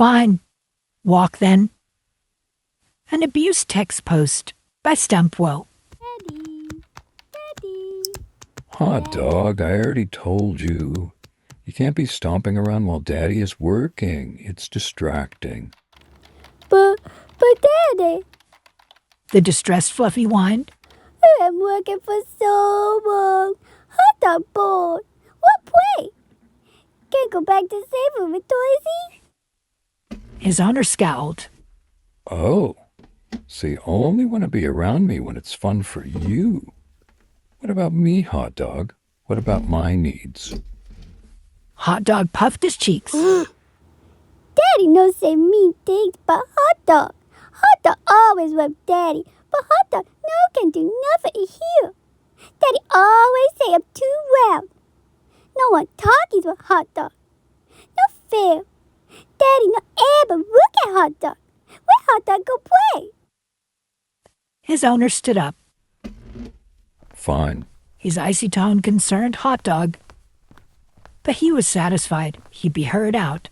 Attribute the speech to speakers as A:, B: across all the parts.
A: fine. Walk then. An abuse text post by Stwumpo.
B: Daddy, Daddy.
C: Hot dog, I already told you. You can't be stomping around while Daddy is working. It's distracting.
B: But Daddy,
A: The distressed Fluffy whined.
B: I'm working for so long. Hot dog bored. What play? Can't go back to safe room with Toysy?
A: His owner scowled.
C: Oh, so you only want to be around me when it's fun for you. What about me, Hot dog? What about my needs?
A: Hot dog puffed his cheeks.
B: Daddy no say mean things, but hot dog. Hot dog always love Daddy, but hot dog no can do nothing here. Daddy always say I'm too loud. No one talkies with hot dog. No fair. Daddy no ever look at hot dog. Where hot dog go play?
A: His owner stood up.
C: Fine.
A: His icy tone concerned Hot dog. But he was satisfied he'd be heard out.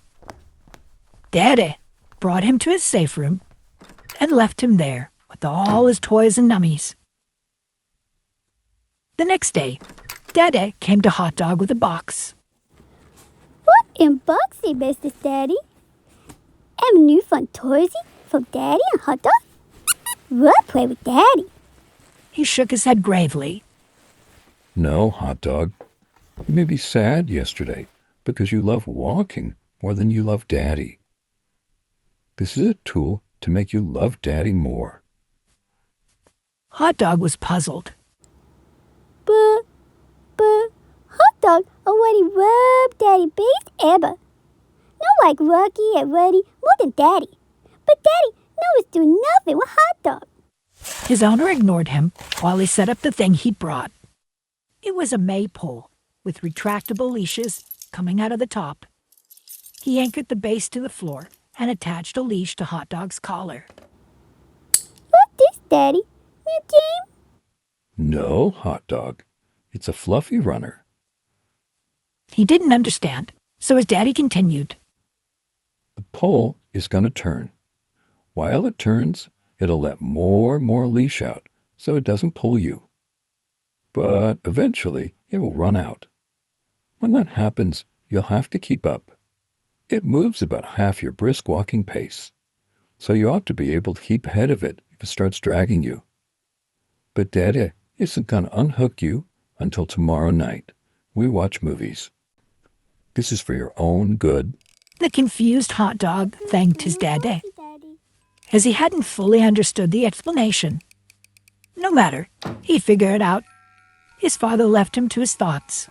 A: Daddy brought him to his safe room and left him there with all his toys and nummies. The next day, Daddy came to Hot dog with a box.
B: What in boxy, Mr. Daddy? Am new fun toysy from Daddy and hot dog? We'll play with Daddy.
A: He shook his head gravely.
C: No, Hot dog. You may be sad yesterday because you love walking more than you love Daddy. This is a tool to make you love Daddy more.
A: Hot dog was puzzled.
B: But hot dog already loved Daddy best ever. No like Rocky and Ruddy more than Daddy. But Daddy no is doing nothing with hot dog.
A: His owner ignored him while he set up the thing he'd brought. It was a maypole with retractable leashes coming out of the top. He anchored the base to the floor and attached a leash to Hot dog's collar.
B: What's this, Daddy? New game?
C: No, Hot dog. It's a fluffy runner.
A: He didn't understand, so his daddy continued.
C: The pole is going to turn. While it turns, it'll let more and more leash out so it doesn't pull you. But eventually, it will run out. When that happens, you'll have to keep up. It moves about half your brisk walking pace, so you ought to be able to keep ahead of it if it starts dragging you. But Daddy isn't going to unhook you until tomorrow night. We watch movies. This is for your own good.
A: The confused Hot dog thanked his daddy,
B: Daddy.
A: as he hadn't fully understood the explanation. No matter, he'd figure it out. His father left him to his thoughts.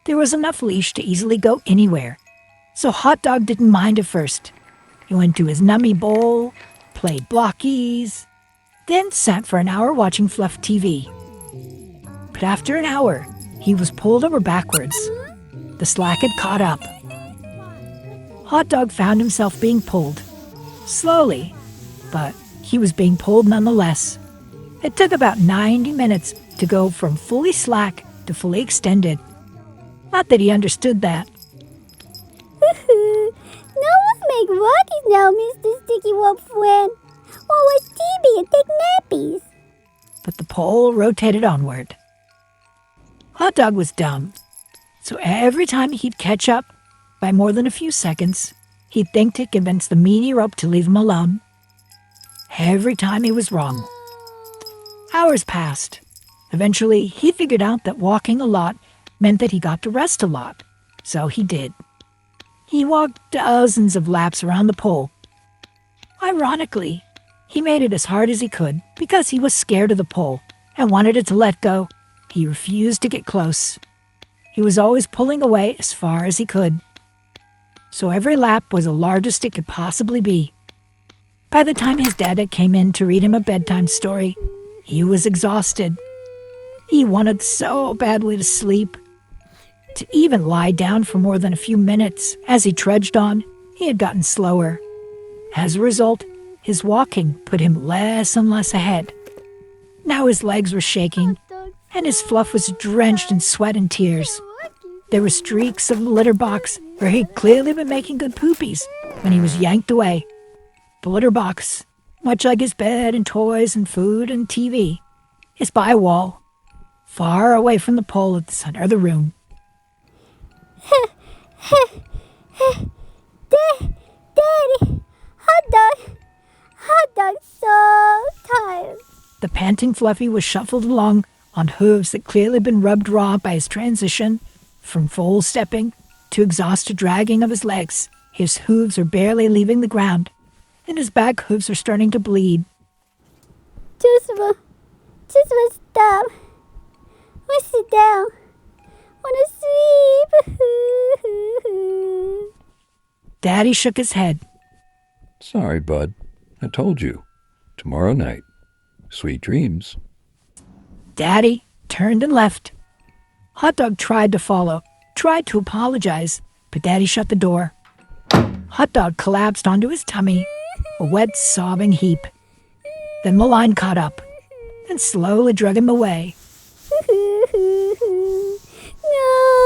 A: There was enough leash to easily go anywhere, so Hot dog didn't mind at first. He went to his nummy bowl, played blockies, then sat for an hour watching Fluff TV. But after an hour, he was pulled over backwards. The slack had caught up. Hot dog found himself being pulled. Slowly, but he was being pulled nonetheless. It took about 90 minutes to go from fully slack to fully extended. Not that he understood that.
B: No one make Rockies now, Mr. Sticky Wolfram. Or watch TV and take nappies.
A: But the pole rotated onward. Hot dog was dumb, so every time he'd catch up by more than a few seconds, he'd think to convince the meaty rope to leave him alone. Every time he was wrong. Hours passed. Eventually, he figured out that walking a lot meant that he got to rest a lot, so he did. He walked dozens of laps around the pole. Ironically, he made it as hard as he could because he was scared of the pole and wanted it to let go. He refused to get close. He was always pulling away as far as he could. So every lap was the largest it could possibly be. By the time his dad came in to read him a bedtime story, he was exhausted. He wanted so badly to sleep. To even lie down for more than a few minutes as he trudged on, he had gotten slower. As a result, his walking put him less and less ahead. Now his legs were shaking, and his fluff was drenched in sweat and tears. There were streaks of the litter box where he'd clearly been making good poopies when he was yanked away. The litter box, much like his bed and toys and food and TV, is by a wall, far away from the pole at the center of the room.
B: Daddy, hot dog's so tired.
A: The panting Fluffy was shuffled along on hooves that clearly been rubbed raw by his transition from foal stepping to exhausted dragging of his legs. His hooves are barely leaving the ground, and his back hooves are starting to bleed.
B: Just stop. Wanna sit down. Wanna sleep.
A: Daddy shook his head.
C: Sorry, bud. I told you. Tomorrow night. Sweet dreams.
A: Daddy turned and left. Hot Dog tried to follow, tried to apologize, but Daddy shut the door. Hot Dog collapsed onto his tummy, a wet, sobbing heap. Then the line caught up and slowly drug him away.
B: No.